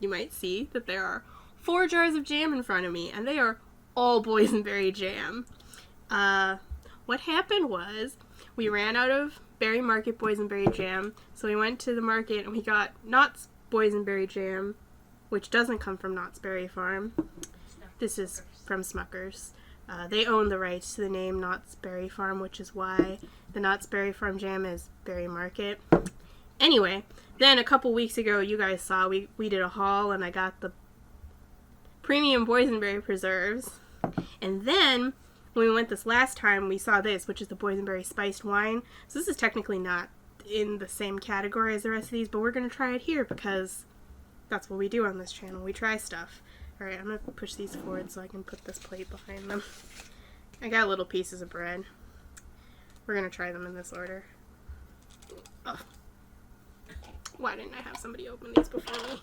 you might see that there are 4 jars of jam in front of me, and they are all boysenberry jam. What happened was we ran out of Berry Market Boysenberry jam, so we went to the market and we got Knott's Boysenberry jam, which doesn't come from Knott's Berry Farm. This is from Smuckers. They own the rights to the name Knott's Berry Farm, which is why the Knott's Berry Farm jam is Berry Market. Anyway, then a couple weeks ago, you guys saw we did a haul, and I got the premium Boysenberry Preserves. And then, when we went this last time, we saw this, which is the Boysenberry Spiced Wine. So this is technically not in the same category as the rest of these, but we're going to try it here because that's what we do on this channel. We try stuff. Alright, I'm going to push these forward so I can put this plate behind them. I got little pieces of bread. We're going to try them in this order. Oh. Why didn't I have somebody open these before me?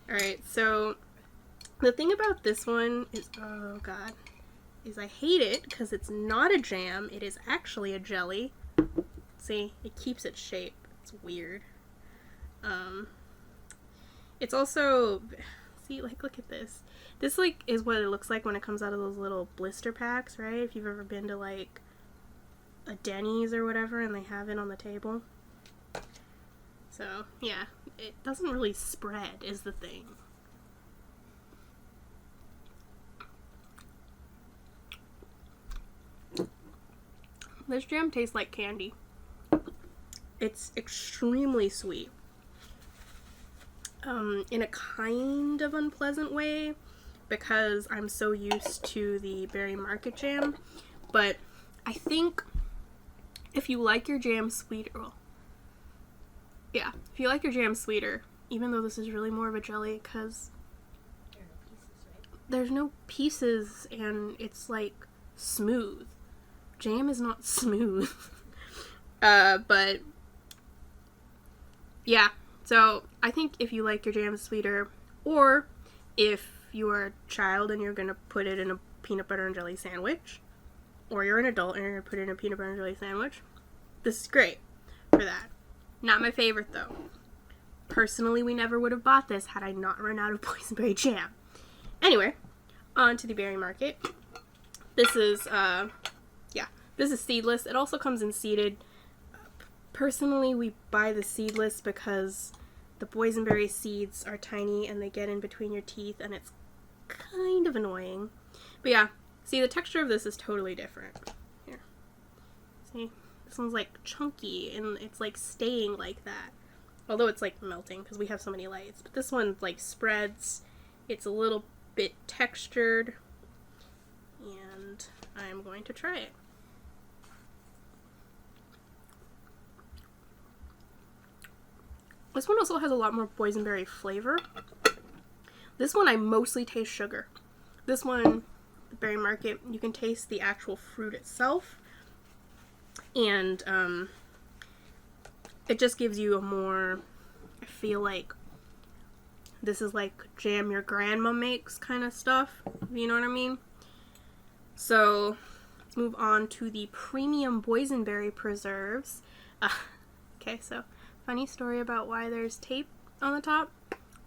Alright, so the thing about this one is, oh god, is I hate it because it's not a jam. It is actually a jelly. See, it keeps its shape. It's weird. It's also... See, like, look at this. This, like, is what it looks like when it comes out of those little blister packs, right? If you've ever been to, like, a Denny's or whatever and they have it on the table. So, yeah. It doesn't really spread, is the thing. This jam tastes like candy. It's extremely sweet. In a kind of unpleasant way, because I'm so used to the Berry Market jam, but I think if you like your jam sweeter, well, yeah, if you like your jam sweeter, even though this is really more of a jelly, because there's no pieces and it's like smooth. Jam is not smooth. But yeah. So, I think if you like your jam sweeter, or if you are a child and you're going to put it in a peanut butter and jelly sandwich, or you're an adult and you're going to put it in a peanut butter and jelly sandwich, this is great for that. Not my favorite, though. Personally, we never would have bought this had I not run out of boysenberry jam. Anyway, on to the Berry Market. This is, this is seedless. It also comes in seeded. Personally, we buy the seedless because the boysenberry seeds are tiny and they get in between your teeth and it's kind of annoying. But yeah, see, the texture of this is totally different. Here. See? This one's like chunky and it's like staying like that. Although it's like melting because we have so many lights. But this one like spreads. It's a little bit textured. And I'm going to try it. This one also has a lot more boysenberry flavor. This one I mostly taste sugar. This one, the Berry Market, you can taste the actual fruit itself. And it just gives you a more, I feel like this is like jam your grandma makes kind of stuff. You know what I mean? So let's move on to the premium Boysenberry Preserves. Okay, so funny story about why there's tape on the top.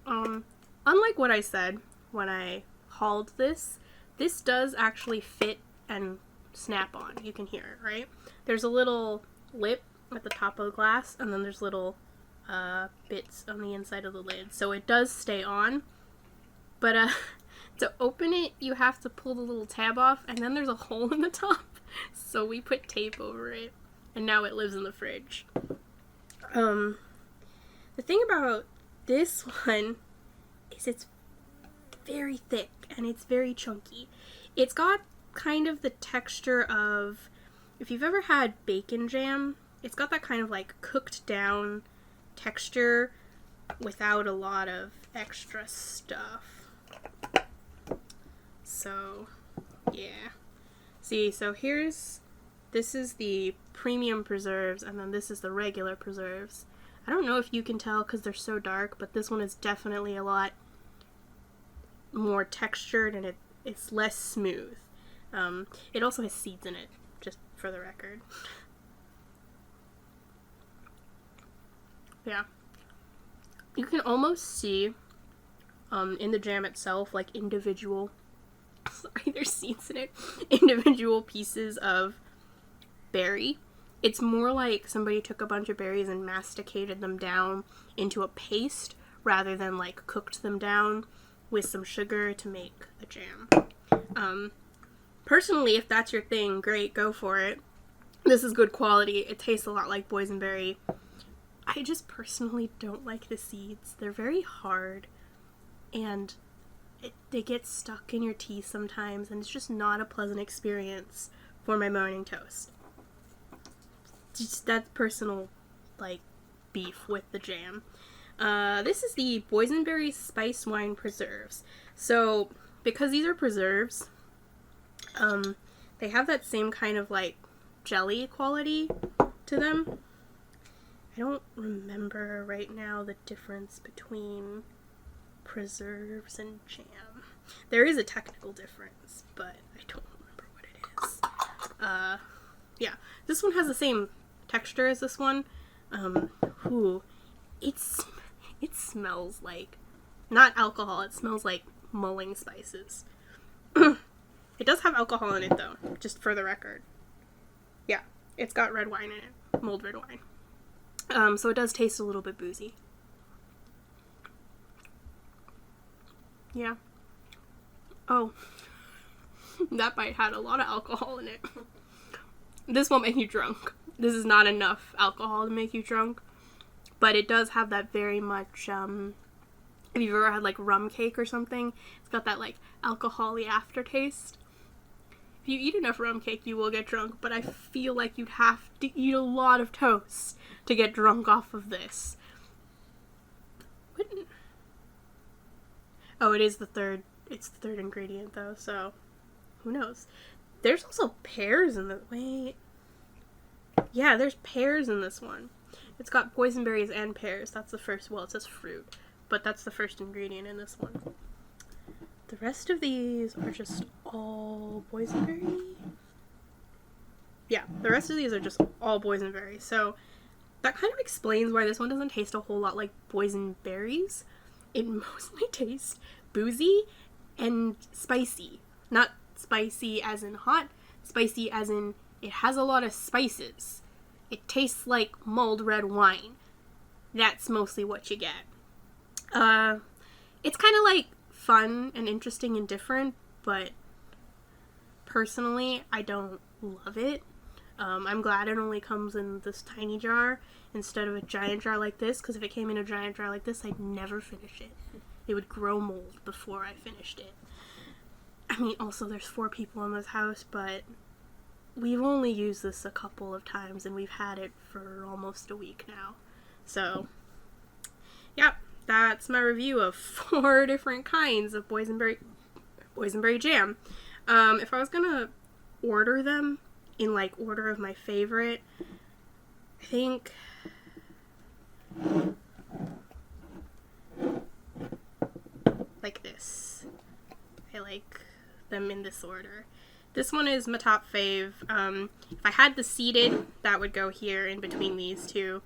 Unlike what I said when I hauled this, this does actually fit and snap on. You can hear it, right? There's a little lip at the top of the glass, and then there's little bits on the inside of the lid. So it does stay on, but to open it, you have to pull the little tab off, and then there's a hole in the top. So we put tape over it, and now it lives in the fridge. The thing about this one is it's very thick and it's very chunky. It's got kind of the texture of, if you've ever had bacon jam, it's got that kind of like cooked down texture without a lot of extra stuff. So, yeah. See, so this is the premium preserves, and then this is the regular preserves. I don't know if you can tell because they're so dark, but this one is definitely a lot more textured, and it's less smooth. It also has seeds in it, just for the record. you can almost see in the jam itself, like individual, sorry, there's seeds in it, individual pieces of berry. It's more like somebody took a bunch of berries and masticated them down into a paste rather than like cooked them down with some sugar to make a jam. Personally, if that's your thing, great, go for it. This is good quality. It tastes a lot like boysenberry. I just personally don't like the seeds. They're very hard, and they get stuck in your teeth sometimes, and it's just not a pleasant experience for my morning toast. Just that personal, like, beef with the jam. This is the Boysenberry Spice Wine Preserves. So, because these are preserves, they have that same kind of, like, jelly quality to them. I don't remember right now the difference between preserves and jam. There is a technical difference, but I don't remember what it is. Yeah, this one has the same texture as this one. It smells like, not alcohol, it smells like mulling spices. It does have alcohol in it though, just for the record. Yeah, it's got red wine in it, mulled red wine. So it does taste a little bit boozy. Yeah. Oh, that bite had a lot of alcohol in it. This won't make you drunk. This is not enough alcohol to make you drunk. But it does have that very much, if you've ever had like rum cake or something, it's got that like alcohol-y aftertaste. If you eat enough rum cake, you will get drunk, but I feel like you'd have to eat a lot of toast to get drunk off of this. Oh, it's the third ingredient though, so who knows? There's also pears in the, wait. Yeah, there's pears in this one. It's got boysenberries and pears. That's the first, well, it says fruit, but that's the first ingredient in this one. The rest of these are just all boysenberry. Yeah, the rest of these are just all boysenberry. So that kind of explains why this one doesn't taste a whole lot like boysenberries. It mostly tastes boozy and spicy. Not spicy as in hot, spicy as in it has a lot of spices. It tastes like mulled red wine. That's mostly what you get. It's kind of like fun and interesting and different, but personally, I don't love it. I'm glad it only comes in this tiny jar instead of a giant jar like this, because if it came in a giant jar like this, I'd never finish it. It would grow mold before I finished it. I mean, also, there's 4 people in this house, but we've only used this a couple of times, and we've had it for almost a week now. So, yeah, that's my review of 4 different kinds of boysenberry jam. If I was gonna order them in, like, order of my favorite, I think like this. I like them in this order. This one is my top fave. If I had the seeded, that would go here in between these two.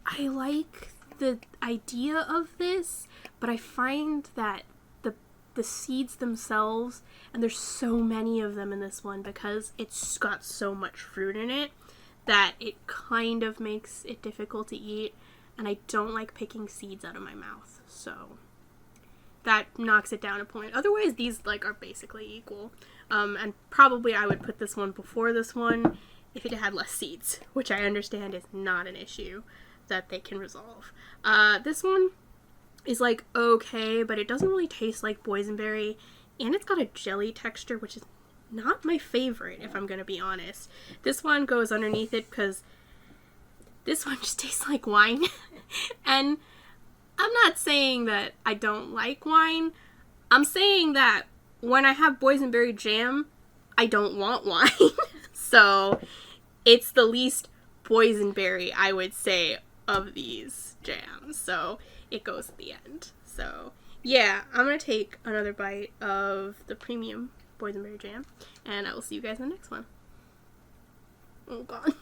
I like the idea of this, but I find that the seeds themselves, and there's so many of them in this one because it's got so much fruit in it, that it kind of makes it difficult to eat, and I don't like picking seeds out of my mouth, so that knocks it down a point. Otherwise, these like are basically equal. And probably I would put this one before this one if it had less seeds, which I understand is not an issue that they can resolve. This one is like okay, but it doesn't really taste like boysenberry, and it's got a jelly texture, which is not my favorite, if I'm gonna be honest. This one goes underneath it because this one just tastes like wine. And I'm not saying that I don't like wine. I'm saying that when I have boysenberry jam, I don't want wine. So it's the least boysenberry, I would say, of these jams. So it goes at the end. So yeah, I'm going to take another bite of the premium boysenberry jam, and I will see you guys in the next one. Oh god.